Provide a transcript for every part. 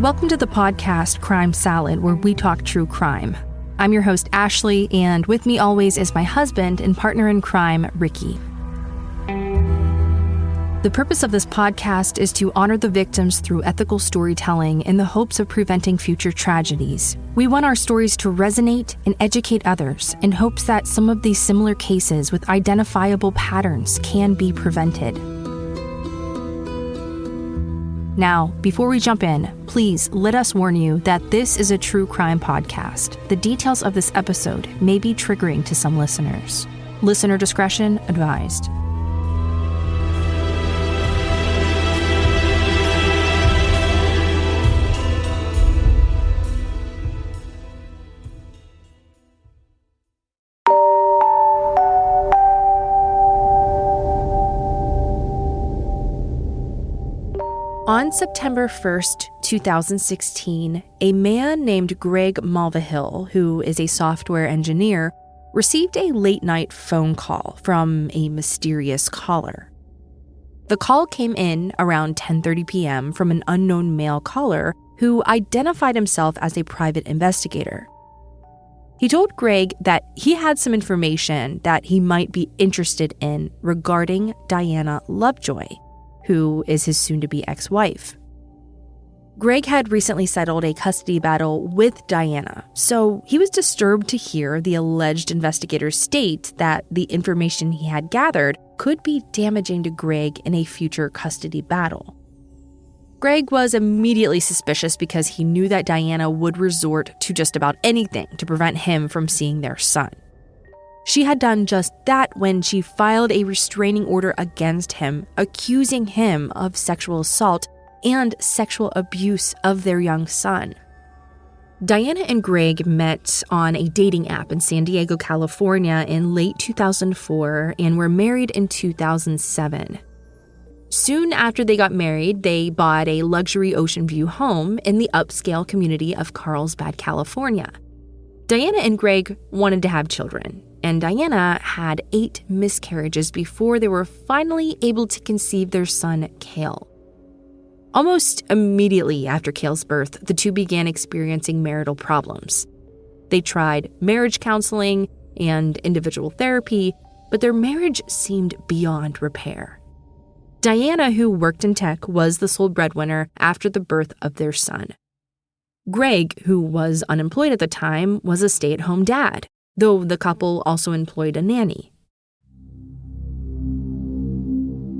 Welcome to the podcast Crime Salad, where we talk true crime. I'm your host, Ashley, and with me always is my husband and partner in crime, Ricky. The purpose of this podcast is to honor the victims through ethical storytelling in the hopes of preventing future tragedies. We want our stories to resonate and educate others in hopes that some of these similar cases with identifiable patterns can be prevented. Now, before we jump in, please let us warn you that this is a true crime podcast. The details of this episode may be triggering to some listeners. Listener discretion advised. On September 1st, 2016, a man named Greg Mulvihill, who is a software engineer, received a late-night phone call from a mysterious caller. The call came in around 10:30 p.m. from an unknown male caller who identified himself as a private investigator. He told Greg that he had some information that he might be interested in regarding Diana Lovejoy, who is his soon-to-be ex-wife. Greg had recently settled a custody battle with Diana, so he was disturbed to hear the alleged investigator state that the information he had gathered could be damaging to Greg in a future custody battle. Greg was immediately suspicious because he knew that Diana would resort to just about anything to prevent him from seeing their son. She had done just that when she filed a restraining order against him, accusing him of sexual assault and sexual abuse of their young son. Diana and Greg met on a dating app in San Diego, California in late 2004 and were married in 2007. Soon after they got married, they bought a luxury ocean view home in the upscale community of Carlsbad, California. Diana and Greg wanted to have children, and Diana had 8 miscarriages before they were finally able to conceive their son, Cale. Almost immediately after Cale's birth, the two began experiencing marital problems. They tried marriage counseling and individual therapy, but their marriage seemed beyond repair. Diana, who worked in tech, was the sole breadwinner after the birth of their son. Greg, who was unemployed at the time, was a stay-at-home dad, though the couple also employed a nanny.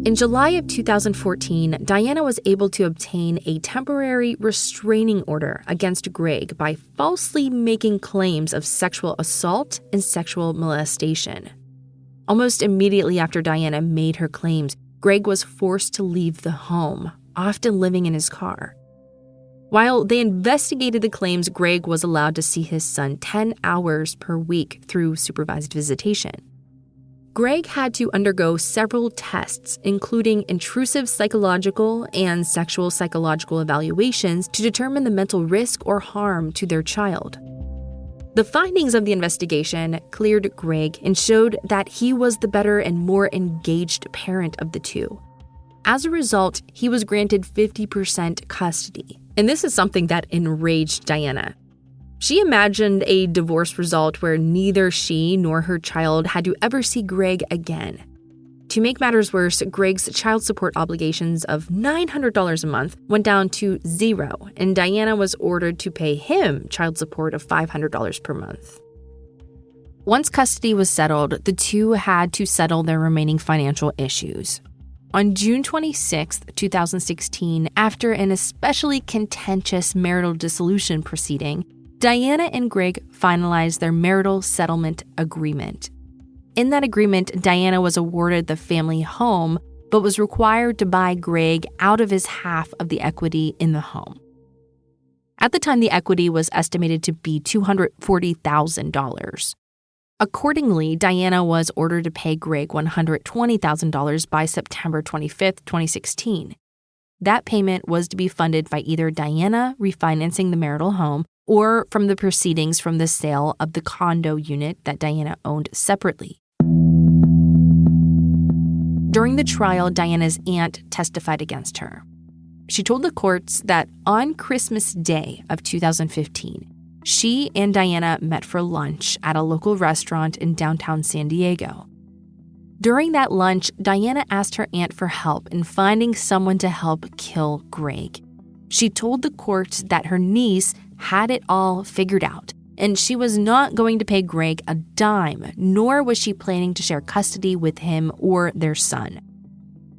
In July of 2014, Diana was able to obtain a temporary restraining order against Greg by falsely making claims of sexual assault and sexual molestation. Almost immediately after Diana made her claims, Greg was forced to leave the home, often living in his car. While they investigated the claims, Greg was allowed to see his son 10 hours per week through supervised visitation. Greg had to undergo several tests, including intrusive psychological and sexual psychological evaluations to determine the mental risk or harm to their child. The findings of the investigation cleared Greg and showed that he was the better and more engaged parent of the two. As a result, he was granted 50% custody. And this is something that enraged Diana. She imagined a divorce result where neither she nor her child had to ever see Greg again. To make matters worse, Greg's child support obligations of $900 a month went down to $0, and Diana was ordered to pay him child support of $500 per month. Once custody was settled, the two had to settle their remaining financial issues. On June 26, 2016, after an especially contentious marital dissolution proceeding, Diana and Greg finalized their marital settlement agreement. In that agreement, Diana was awarded the family home, but was required to buy Greg out of his half of the equity in the home. At the time, the equity was estimated to be $240,000. Accordingly, Diana was ordered to pay Greg $120,000 by September 25, 2016. That payment was to be funded by either Diana refinancing the marital home or from the proceedings from the sale of the condo unit that Diana owned separately. During the trial, Diana's aunt testified against her. She told the courts that on Christmas Day of 2015, she and Diana met for lunch at a local restaurant in downtown San Diego. During that lunch, Diana asked her aunt for help in finding someone to help kill Greg. She told the court that her niece had it all figured out, and she was not going to pay Greg a dime, nor was she planning to share custody with him or their son.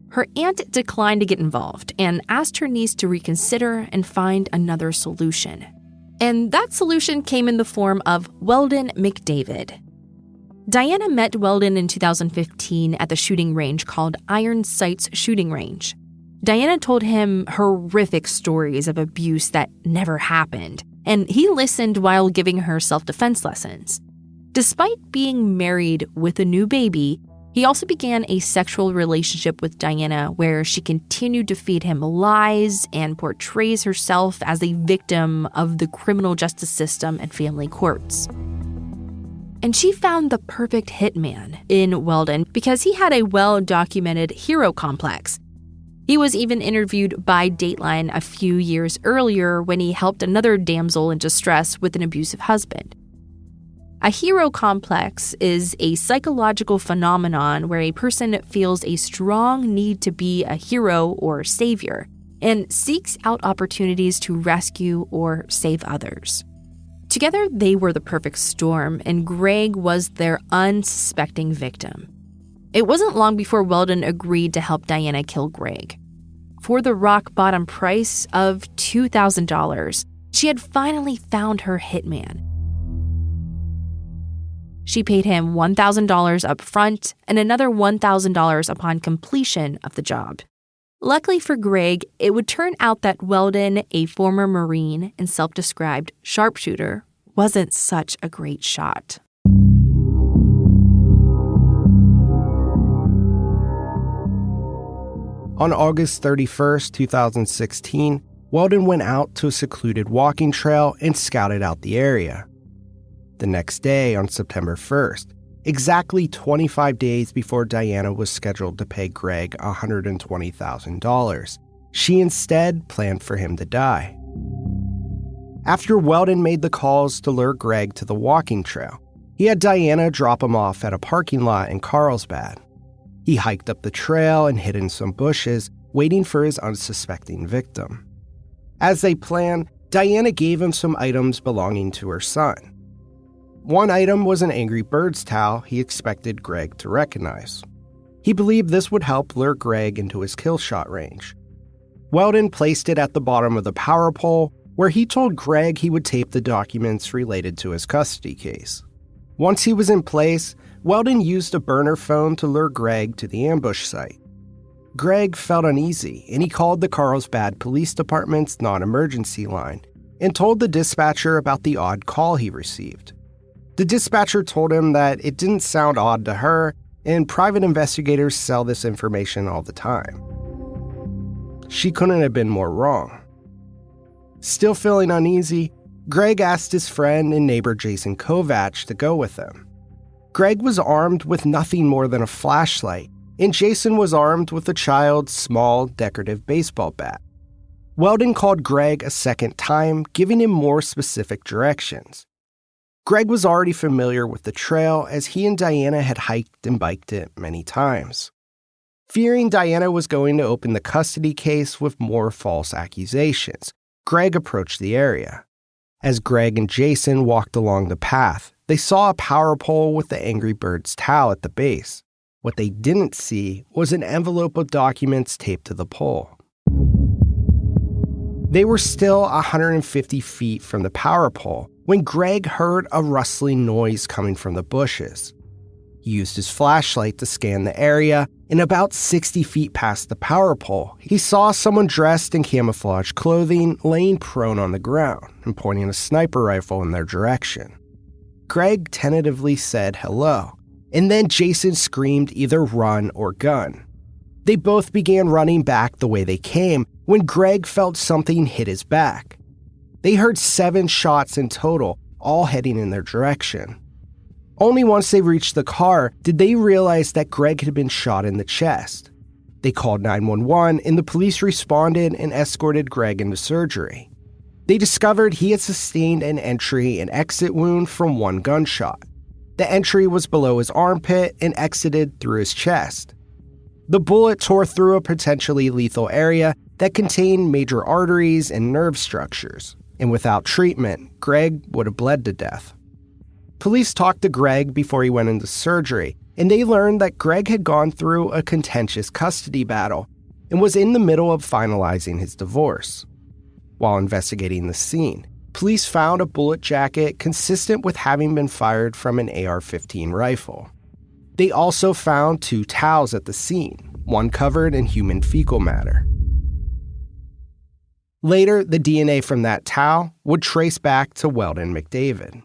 Her aunt declined to get involved and asked her niece to reconsider and find another solution. And that solution came in the form of Weldon McDavid. Diana met Weldon in 2015 at the shooting range called Iron Sights Shooting Range. Diana told him horrific stories of abuse that never happened, and he listened while giving her self-defense lessons. Despite being married with a new baby, he also began a sexual relationship with Diana where she continued to feed him lies and portrays herself as a victim of the criminal justice system and family courts. And she found the perfect hitman in Weldon because he had a well-documented hero complex. He was even interviewed by Dateline a few years earlier when he helped another damsel in distress with an abusive husband. A hero complex is a psychological phenomenon where a person feels a strong need to be a hero or savior and seeks out opportunities to rescue or save others. Together, they were the perfect storm, and Greg was their unsuspecting victim. It wasn't long before Weldon agreed to help Diana kill Greg. For the rock-bottom price of $2,000, she had finally found her hitman. She paid him $1,000 up front and another $1,000 upon completion of the job. Luckily for Greg, it would turn out that Weldon, a former Marine and self-described sharpshooter, wasn't such a great shot. On August 31st, 2016, Weldon went out to a secluded walking trail and scouted out the area. The next day, on September 1st, exactly 25 days before Diana was scheduled to pay Greg $120,000, she instead planned for him to die. After Weldon made the calls to lure Greg to the walking trail, he had Diana drop him off at a parking lot in Carlsbad. He hiked up the trail and hid in some bushes, waiting for his unsuspecting victim. As they planned, Diana gave him some items belonging to her son. One item was an Angry Birds towel he expected Greg to recognize. He believed this would help lure Greg into his kill shot range. Weldon placed it at the bottom of the power pole, where he told Greg he would tape the documents related to his custody case. Once he was in place, Weldon used a burner phone to lure Greg to the ambush site. Greg felt uneasy, and he called the Carlsbad Police Department's non-emergency line and told the dispatcher about the odd call he received. The dispatcher told him that it didn't sound odd to her, and private investigators sell this information all the time. She couldn't have been more wrong. Still feeling uneasy, Greg asked his friend and neighbor Jason Kovach to go with him. Greg was armed with nothing more than a flashlight, and Jason was armed with a child's small, decorative baseball bat. Weldon called Greg a second time, giving him more specific directions. Greg was already familiar with the trail as he and Diana had hiked and biked it many times. Fearing Diana was going to open the custody case with more false accusations, Greg approached the area. As Greg and Jason walked along the path, they saw a power pole with the Angry Birds towel at the base. What they didn't see was an envelope of documents taped to the pole. They were still 150 feet from the power pole when Greg heard a rustling noise coming from the bushes. He used his flashlight to scan the area, and about 60 feet past the power pole, he saw someone dressed in camouflage clothing laying prone on the ground and pointing a sniper rifle in their direction. Greg tentatively said hello, and then Jason screamed either run or gun. They both began running back the way they came when Greg felt something hit his back. They heard 7 shots in total, all heading in their direction. Only once they reached the car did they realize that Greg had been shot in the chest. They called 911 and the police responded and escorted Greg into surgery. They discovered he had sustained an entry and exit wound from one gunshot. The entry was below his armpit and exited through his chest. The bullet tore through a potentially lethal area that contained major arteries and nerve structures, and without treatment, Greg would have bled to death. Police talked to Greg before he went into surgery, and they learned that Greg had gone through a contentious custody battle and was in the middle of finalizing his divorce. While investigating the scene, police found a bullet jacket consistent with having been fired from an AR-15 rifle. They also found 2 towels at the scene, one covered in human fecal matter. Later, the DNA from that towel would trace back to Weldon McDavid.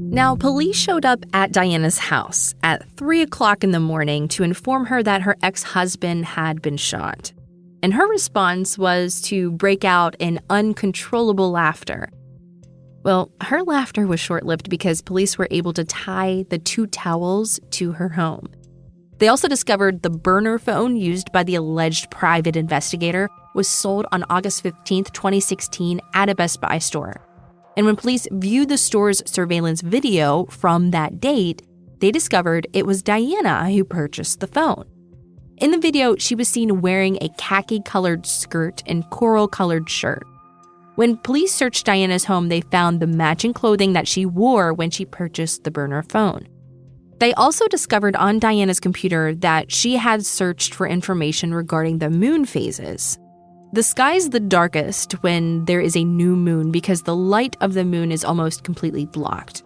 Now, police showed up at Diana's house at 3 o'clock in the morning to inform her that her ex-husband had been shot. And her response was to break out in uncontrollable laughter. Well, her laughter was short-lived because police were able to tie the 2 towels to her home. They also discovered the burner phone used by the alleged private investigator was sold on August 15, 2016 at a Best Buy store. And when police viewed the store's surveillance video from that date, they discovered it was Diana who purchased the phone. In the video, she was seen wearing a khaki-colored skirt and coral-colored shirt. When police searched Diana's home, they found the matching clothing that she wore when she purchased the burner phone. They also discovered on Diana's computer that she had searched for information regarding the moon phases. The sky's the darkest when there is a new moon because the light of the moon is almost completely blocked.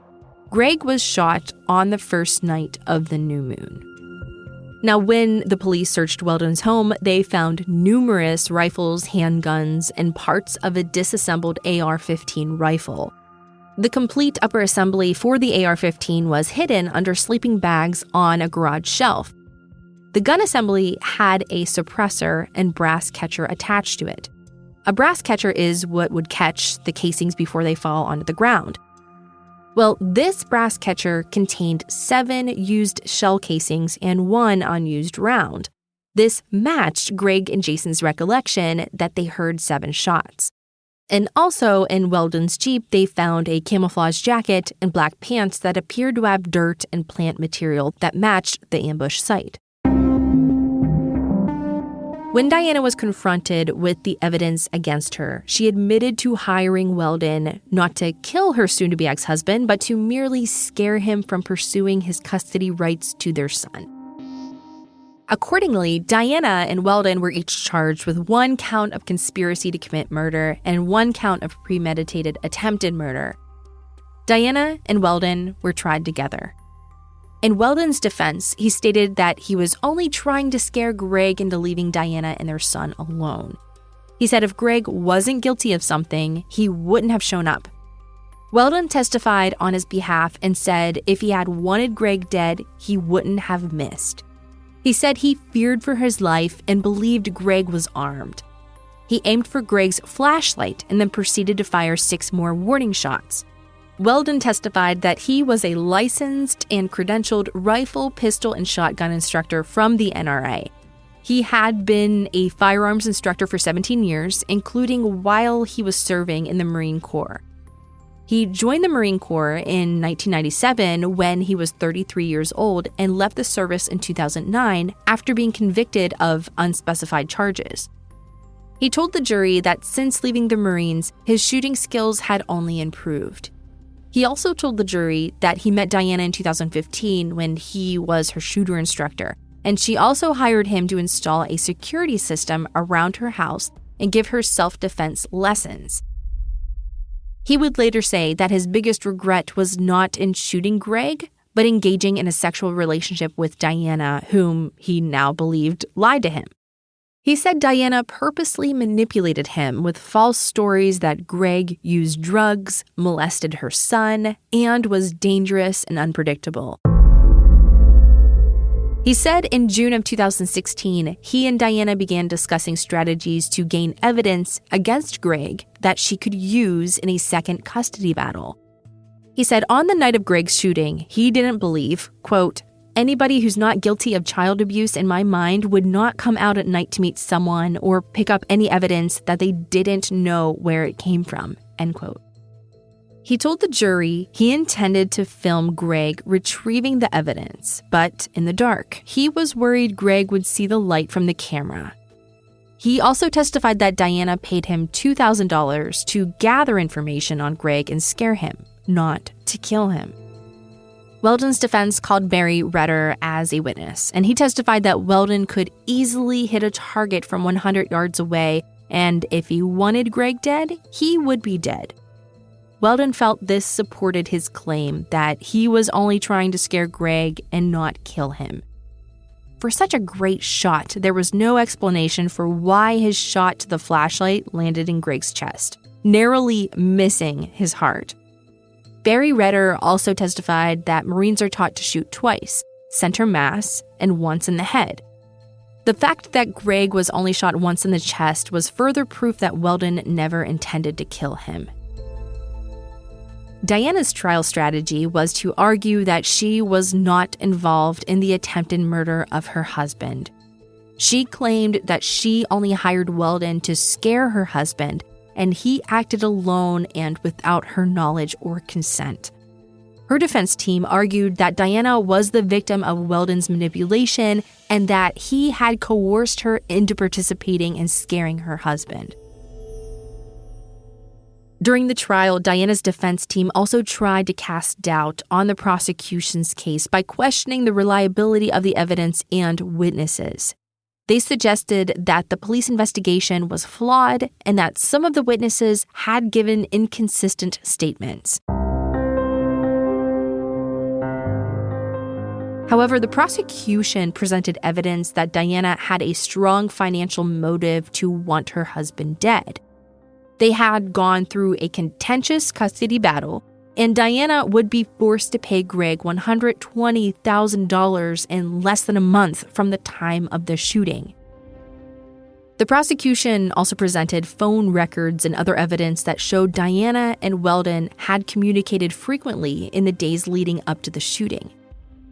Greg was shot on the first night of the new moon. Now, when the police searched Weldon's home, they found numerous rifles, handguns, and parts of a disassembled AR-15 rifle. The complete upper assembly for the AR-15 was hidden under sleeping bags on a garage shelf. The gun assembly had a suppressor and brass catcher attached to it. A brass catcher is what would catch the casings before they fall onto the ground. Well, this brass catcher contained 7 used shell casings and 1 unused round. This matched Greg and Jason's recollection that they heard 7 shots. And also in Weldon's Jeep, they found a camouflage jacket and black pants that appeared to have dirt and plant material that matched the ambush site. When Diana was confronted with the evidence against her, she admitted to hiring Weldon not to kill her soon-to-be ex-husband, but to merely scare him from pursuing his custody rights to their son. Accordingly, Diana and Weldon were each charged with 1 count of conspiracy to commit murder and 1 count of premeditated attempted murder. Diana and Weldon were tried together. In Weldon's defense, he stated that he was only trying to scare Greg into leaving Diana and their son alone. He said if Greg wasn't guilty of something, he wouldn't have shown up. Weldon testified on his behalf and said if he had wanted Greg dead, he wouldn't have missed. He said he feared for his life and believed Greg was armed. He aimed for Greg's flashlight and then proceeded to fire 6 more warning shots. Weldon testified that he was a licensed and credentialed rifle, pistol, and shotgun instructor from the NRA. He had been a firearms instructor for 17 years, including while he was serving in the Marine Corps. He joined the Marine Corps in 1997 when he was 33 years old and left the service in 2009 after being convicted of unspecified charges. He told the jury that since leaving the Marines, his shooting skills had only improved. He also told the jury that he met Diana in 2015 when he was her shooter instructor, and she also hired him to install a security system around her house and give her self-defense lessons. He would later say that his biggest regret was not in shooting Greg, but engaging in a sexual relationship with Diana, whom he now believed lied to him. He said Diana purposely manipulated him with false stories that Greg used drugs, molested her son, and was dangerous and unpredictable. He said in June of 2016, he and Diana began discussing strategies to gain evidence against Greg that she could use in a second custody battle. He said on the night of Greg's shooting, he didn't believe, quote, "Anybody who's not guilty of child abuse in my mind would not come out at night to meet someone or pick up any evidence that they didn't know where it came from," end quote. He told the jury he intended to film Greg retrieving the evidence, but in the dark, he was worried Greg would see the light from the camera. He also testified that Diana paid him $2,000 to gather information on Greg and scare him, not to kill him. Weldon's defense called Barry Redder as a witness, and he testified that Weldon could easily hit a target from 100 yards away, and if he wanted Greg dead, he would be dead. Weldon felt this supported his claim that he was only trying to scare Greg and not kill him. For such a great shot, there was no explanation for why his shot to the flashlight landed in Greg's chest, narrowly missing his heart. Barry Redder also testified that Marines are taught to shoot twice, center mass, and once in the head. The fact that Greg was only shot once in the chest was further proof that Weldon never intended to kill him. Diana's trial strategy was to argue that she was not involved in the attempted murder of her husband. She claimed that she only hired Weldon to scare her husband, and he acted alone and without her knowledge or consent. Her defense team argued that Diana was the victim of Weldon's manipulation and that he had coerced her into participating in scaring her husband. During the trial, Diana's defense team also tried to cast doubt on the prosecution's case by questioning the reliability of the evidence and witnesses. They suggested that the police investigation was flawed and that some of the witnesses had given inconsistent statements. However, the prosecution presented evidence that Diana had a strong financial motive to want her husband dead. They had gone through a contentious custody battle, and Diana would be forced to pay Greg $120,000 in less than a month from the time of the shooting. The prosecution also presented phone records and other evidence that showed Diana and Weldon had communicated frequently in the days leading up to the shooting.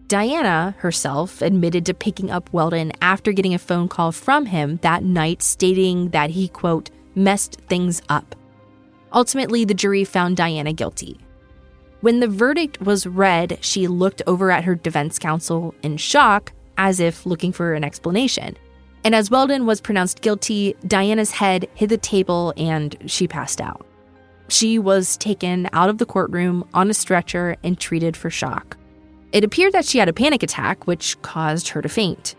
Diana herself admitted to picking up Weldon after getting a phone call from him that night stating that he, quote, messed things up. Ultimately, the jury found Diana guilty. When the verdict was read, she looked over at her defense counsel in shock, as if looking for an explanation. And as Weldon was pronounced guilty, Diana's head hit the table and she passed out. She was taken out of the courtroom on a stretcher and treated for shock. It appeared that she had a panic attack, which caused her to faint.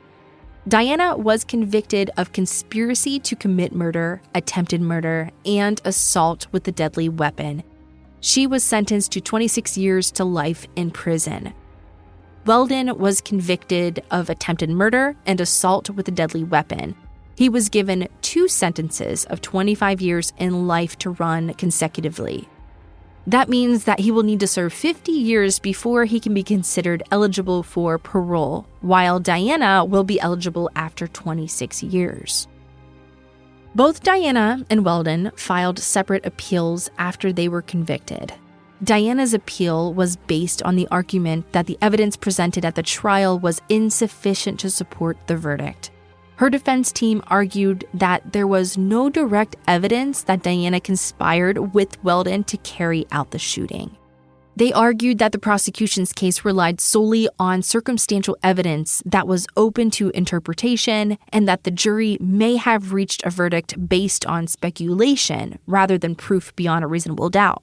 Diana was convicted of conspiracy to commit murder, attempted murder, and assault with a deadly weapon. She was sentenced to 26 years to life in prison. Weldon was convicted of attempted murder and assault with a deadly weapon. He was given 2 sentences of 25 years in life to run consecutively. That means that he will need to serve 50 years before he can be considered eligible for parole, while Diana will be eligible after 26 years. Both Diana and Weldon filed separate appeals after they were convicted. Diana's appeal was based on the argument that the evidence presented at the trial was insufficient to support the verdict. Her defense team argued that there was no direct evidence that Diana conspired with Weldon to carry out the shooting. They argued that the prosecution's case relied solely on circumstantial evidence that was open to interpretation and that the jury may have reached a verdict based on speculation rather than proof beyond a reasonable doubt.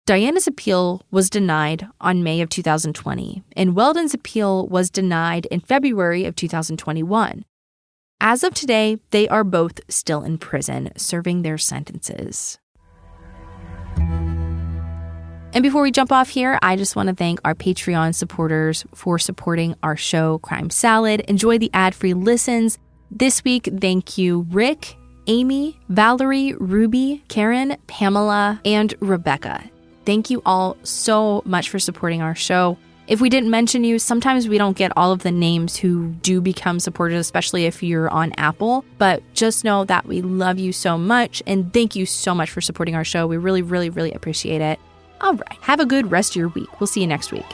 Diana's appeal was denied on May of 2020, and Weldon's appeal was denied in February of 2021. As of today, they are both still in prison, serving their sentences. And before we jump off here, I just want to thank our Patreon supporters for supporting our show, Crime Salad. Enjoy the ad-free listens. This week, thank you, Rick, Amy, Valerie, Ruby, Karen, Pamela, and Rebecca. Thank you all so much for supporting our show. If we didn't mention you, sometimes we don't get all of the names who do become supporters, especially if you're on Apple. But just know that we love you so much, and thank you so much for supporting our show. We really, really, really appreciate it. All right. Have a good rest of your week. We'll see you next week.